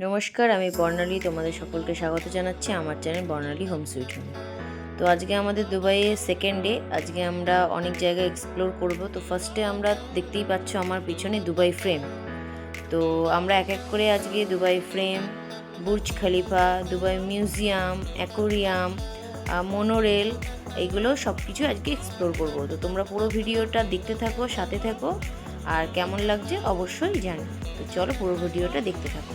নমস্কার, আমি বর্ণালী। তোমাদের সকলকে স্বাগত জানাচ্ছি আমার চ্যানেল বর্ণালী হোম সুইট হোমে। তো আজকে আমাদের দুবাইয়ের সেকেন্ড ডে। আজকে আমরা অনেক জায়গায় এক্সপ্লোর করব। তো ফার্স্টে আমরা দেখতেই পাচ্ছ আমার পিছনে দুবাই ফ্রেম। তো আমরা এক এক করে আজকে Dubai frame, Burj Khalifa, Dubai museum, aquarium, monorail, এইগুলো সব কিছু আজকে এক্সপ্লোর করব। তো তোমরা পুরো ভিডিওটা দেখতে থাকো, সাথে থাকো, আর কেমন লাগছে অবশ্যই জানো। তো চলো পুরো ভিডিওটা দেখতে থাকো।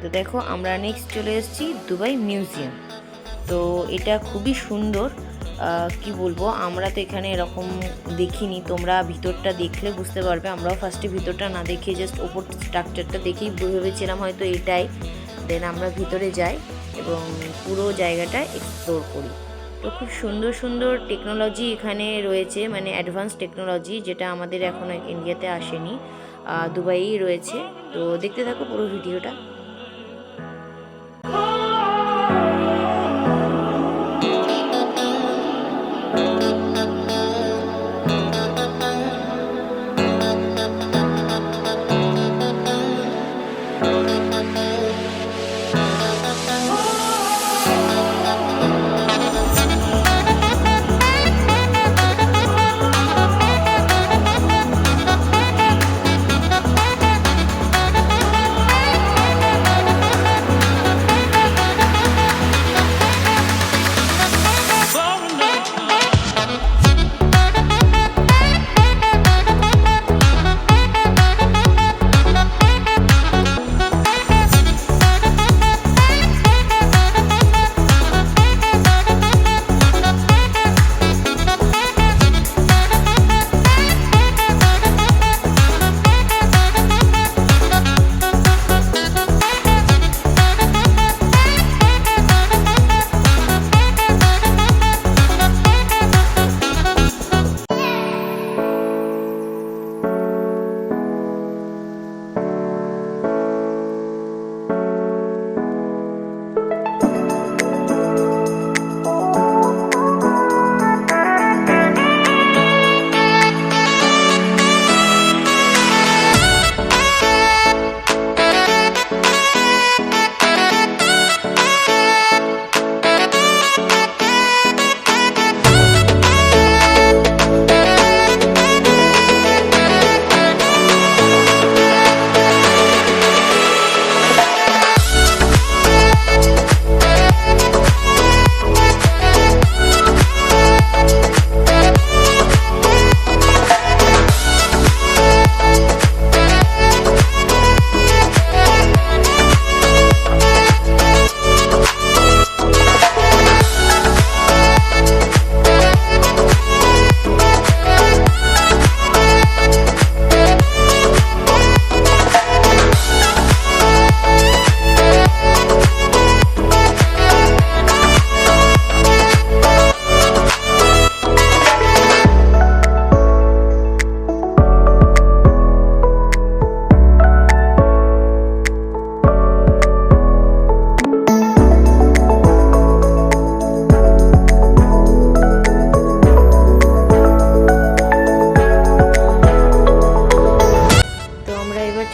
তো দেখো, আমরা নেক্সট চলে এসেছি দুবাই মিউজিয়াম। তো এটা খুবই সুন্দর। কি বলবো, আমরা তো এখানে এরকম দেখিনি। তোমরা ভিতরটা দেখলে বুঝতে পারবে। আমরাও ফার্স্টে ভিতরটা না দেখে জাস্ট ওপর স্ট্রাকচারটা দেখেই ভেবেছিলাম হয়তো এটাই। দেন আমরা ভিতরে যাই এবং পুরো জায়গাটা এক্সপ্লোর করি। তো খুব সুন্দর সুন্দর টেকনোলজি এখানে রয়েছে, মানে অ্যাডভান্স টেকনোলজি, যেটা আমাদের এখন ইন্ডিয়াতে আসেনি, দুবাইই রয়েছে। তো দেখতে থাকো পুরো ভিডিওটা।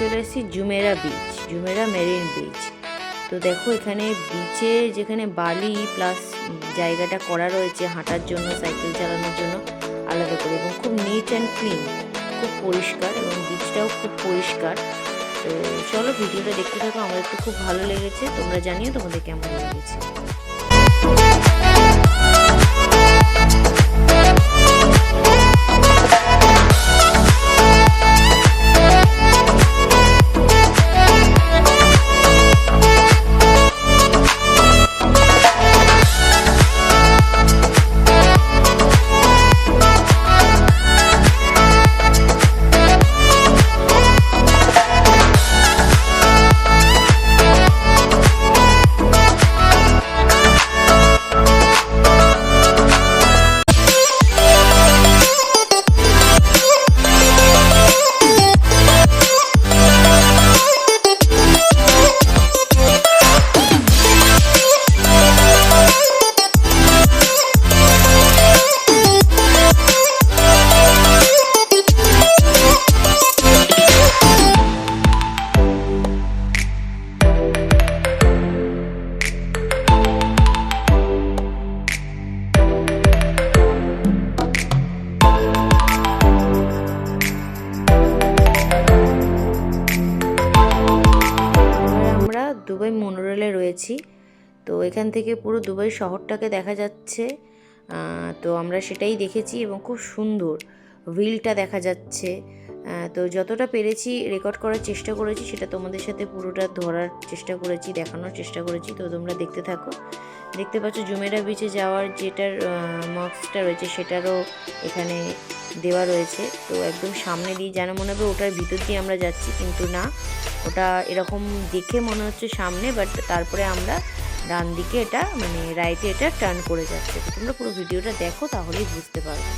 চলে এসেছি Jumeirah beach, Jumeirah marine beach. তো দেখো এখানে বিচে যেখানে বালি প্লাস জায়গাটা করা রয়েছে হাঁটার জন্য, সাইকেল চালানোর জন্য আলাদা করে, এবং খুব নিট অ্যান্ড ক্লিন, খুব পরিষ্কার, এবং বিচটাও খুব পরিষ্কার। তো চলো ভিডিওটা দেখতে থাকো, আমাদের তো খুব ভালো লেগেছে, তোমরা জানিও তোমাদের কেমন লেগেছে। দুবাই মনোরেলে রয়েছি, তো এখান থেকে পুরো দুবাই শহরটাকে দেখা যাচ্ছে। তো আমরা সেটাই দেখেছি এবং খুব সুন্দর ভিলটা দেখা যাচ্ছে। তো যতটা পেরেছি রেকর্ড করার চেষ্টা করেছি, সেটা তোমাদের সাথে পুরোটা ধরার চেষ্টা করেছি, দেখানোর চেষ্টা করেছি। তো তোমরা দেখতে থাকো। দেখতে পাচ্ছ জুমেরা বিচে যাওয়ার যেটার মাস্কটা রয়েছে সেটারও এখানে দেওয়া রয়েছে। তো একদম সামনে দিয়ে যেন মনে হবে ওটার ভিতর দিয়ে আমরা যাচ্ছি, কিন্তু না, ওটা এরকম দেখে মনে হচ্ছে সামনে, বাট তারপরে আমরা ডান দিকে এটা মানে রাইটে এটা টার্ন করে যাচ্ছে। তো তোমরা পুরো ভিডিওটা দেখো, তাহলেই বুঝতে পারবে।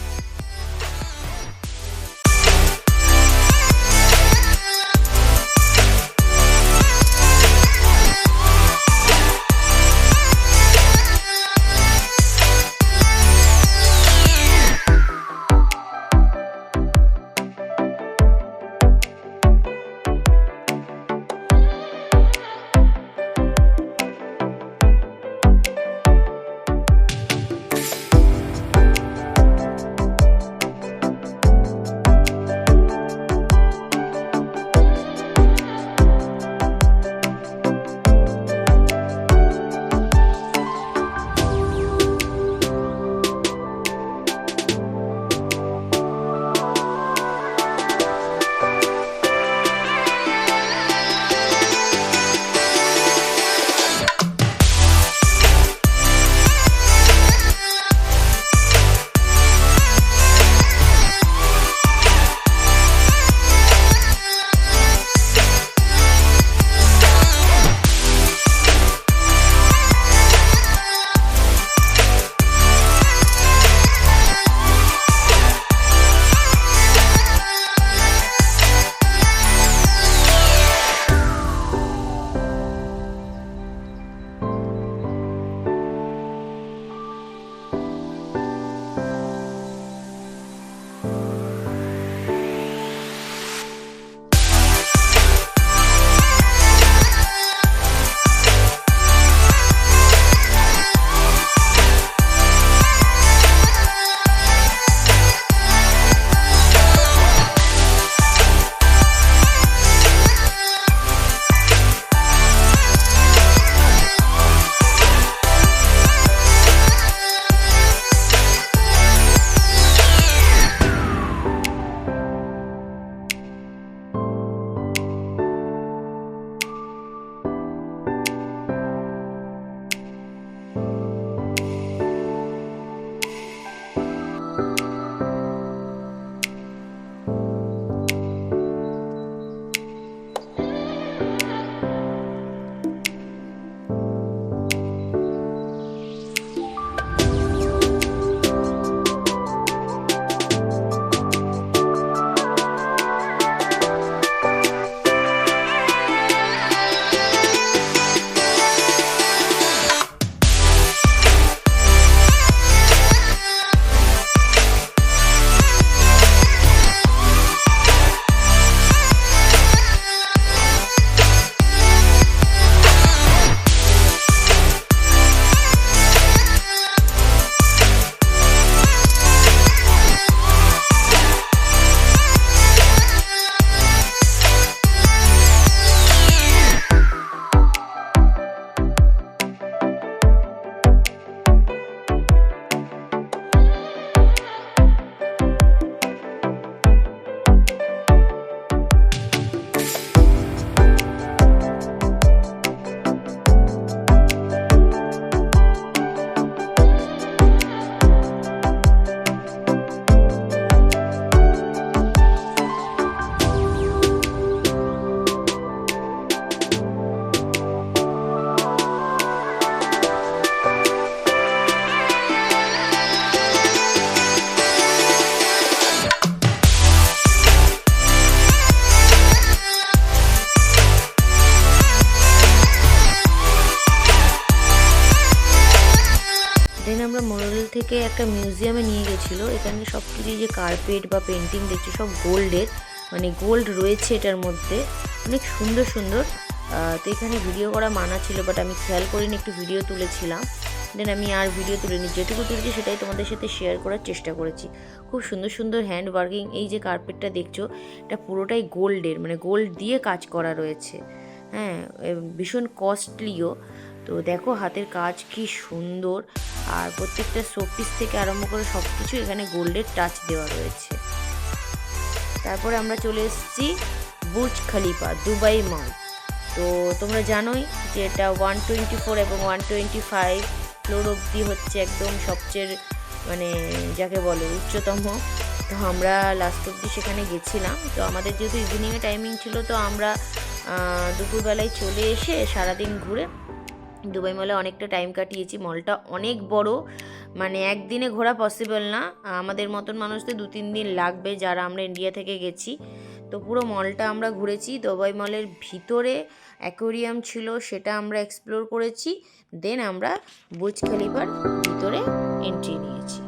থেকে একটা মিউজিয়ামে নিয়ে গেছিলো। এখানে সব কিছু যে কার্পেট বা পেন্টিং দেখছি সব গোল্ডের, মানে গোল্ড রয়েছে এটার মধ্যে, অনেক সুন্দর সুন্দর। তো এখানে ভিডিও করা মানা ছিল, বাট আমি খেয়াল করিনি, একটু ভিডিও তুলেছিলাম, দেন আমি আর ভিডিও তুলিনি, যেটুকু তুলেছি সেটাই তোমাদের সাথে শেয়ার করার চেষ্টা করেছি। খুব সুন্দর সুন্দর হ্যান্ড ওয়ার্কিং। এই যে কার্পেটটা দেখছো এটা পুরোটাই গোল্ডের, মানে গোল্ড দিয়ে কাজ করা রয়েছে, হ্যাঁ, ভীষণ কস্টলিও। তো দেখো হাতের কাজ কি সুন্দর, আর প্রত্যেকটা শোপিস থেকে আরম্ভ করে সব কিছু এখানে গোল্ডের টাচ দেওয়া রয়েছে। তারপরে আমরা চলে এসেছি বুর্জ খলিফা দুবাই মল। তো তোমরা জানোই যে এটা 124 এবং 125 ফ্লোর অবধি হচ্ছে একদম সবচেয়ে, মানে যাকে বলে উচ্চতম। তো আমরা লাস্ট অবধি সেখানে গেছিলাম। তো আমাদের যেহেতু ইভিনিংয়ে টাইমিং ছিল, তো আমরা দুপুরবেলায় চলে এসে সারাদিন ঘুরে দুবাই মলে অনেকটা টাইম কাটিয়েছি। মলটা অনেক বড়, মানে একদিনে ঘোরা পসিবল না, আমাদের মতন মানুষদের 2-3 দিন লাগবে যারা আমরা ইন্ডিয়া থেকে গেছি। তো পুরো মলটা আমরা ঘুরেছি। দুবাই মলের ভিতরে অ্যাকোয়ারিয়াম ছিল, সেটা আমরা এক্সপ্লোর করেছি। দেন আমরা বুর্জ খলিফার ভিতরে এন্ট্রি নিয়েছি।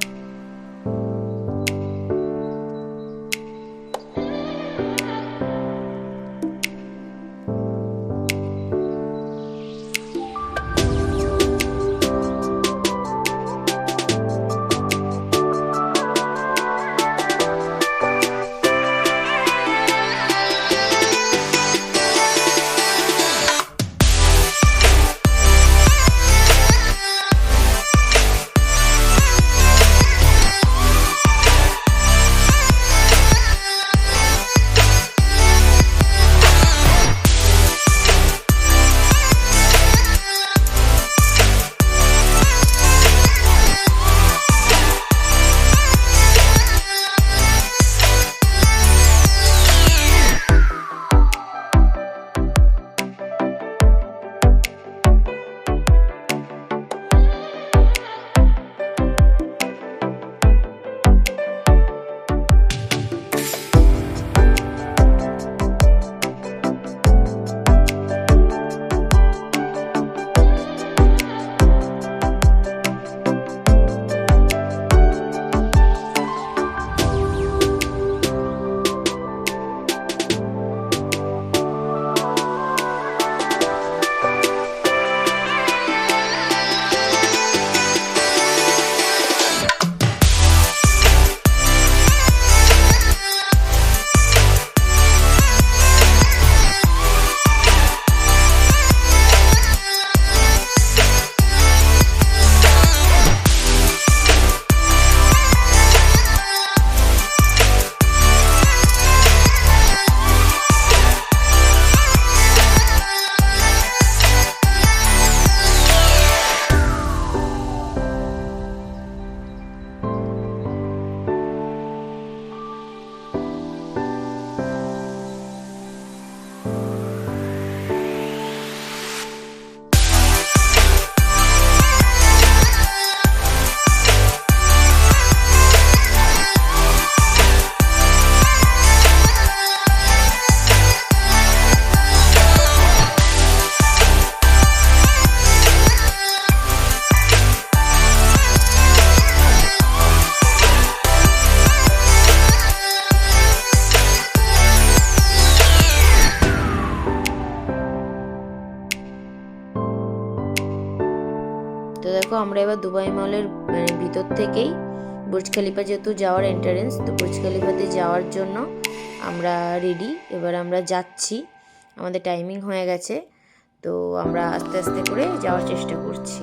তো দেখো আমরা এবার দুবাই মলের ভিতর থেকেই বুর্জ খলিফা যেহেতু যাওয়ার এন্ট্রান্স, তো বুর্জ খলিফাতে যাওয়ার জন্য আমরা রেডি। এবার আমরা যাচ্ছি, আমাদের টাইমিং হয়ে গেছে, তো আমরা আস্তে আস্তে করে যাওয়ার চেষ্টা করছি।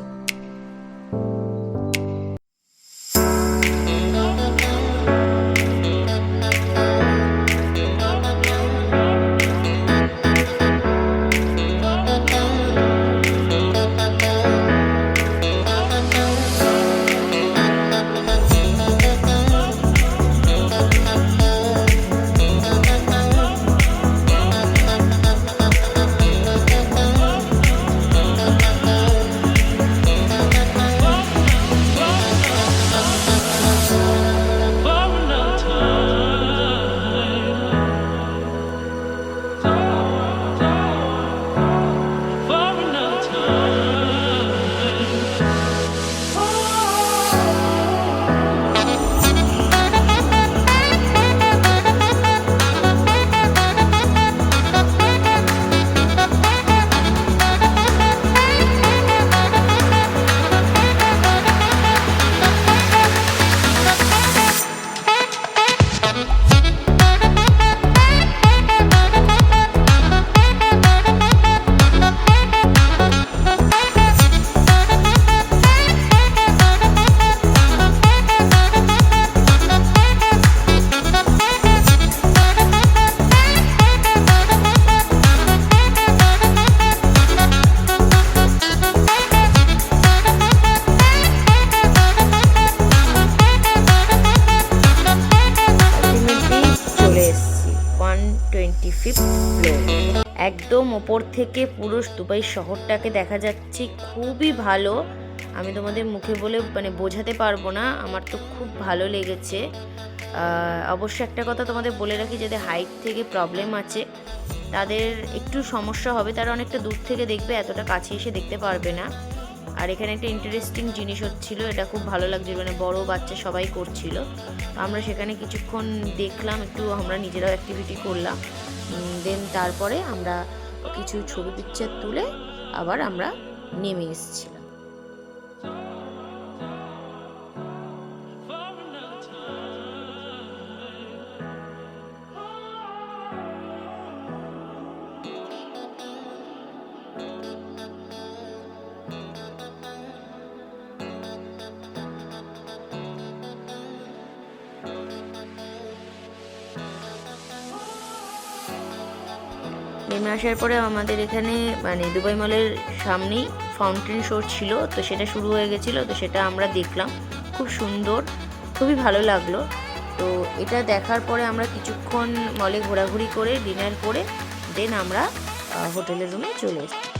সুন্দর, একদম ওপর থেকে পুরো দুবাই শহরটাকে দেখা যাচ্ছে, খুবই ভালো। আমি তোমাদের মুখে বলে বোঝাতে পারবো না, আমার তো খুব ভালো লেগেছে। অবশ্য একটা কথা তোমাদের বলে রাখি, যাদের হাইট থেকে প্রবলেম আছে তাদের একটু সমস্যা হবে, তারা অনেকটা দূর থেকে দেখবে, এতটা কাছে এসে দেখতে পারবে না। আর এখানে একটা ইন্টারেস্টিং জিনিস হচ্ছিল, এটা খুব ভালো লাগছিল, বড় বাচ্চা সবাই করছিল। তো আমরা সেখানে কিছুক্ষণ দেখলাম, একটু আমরা নিজেরাও অ্যাক্টিভিটি করলাম। দেন তারপরে আমরা কিছু ছবি পিকচার তুলে আবার আমরা নেমে এসেছিলাম। নেমে আসার পরে আমাদের এখানে দুবাই মলের সামনেই ফাউন্টেন শো ছিল, তো সেটা শুরু হয়ে গেছিলো, তো সেটা আমরা দেখলাম, খুব সুন্দর, খুবই ভালো লাগলো। তো এটা দেখার পরে আমরা কিছুক্ষণ মলে ঘোরাঘুরি করে ডিনার করে দেন আমরা হোটেলের রুমে চলে এসেছি।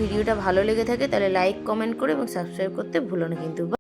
ভিডিওটা ভালো লেগে থাকে তাহলে লাইক কমেন্ট করে এবং সাবস্ক্রাইব করতে ভুলো না কিন্তু।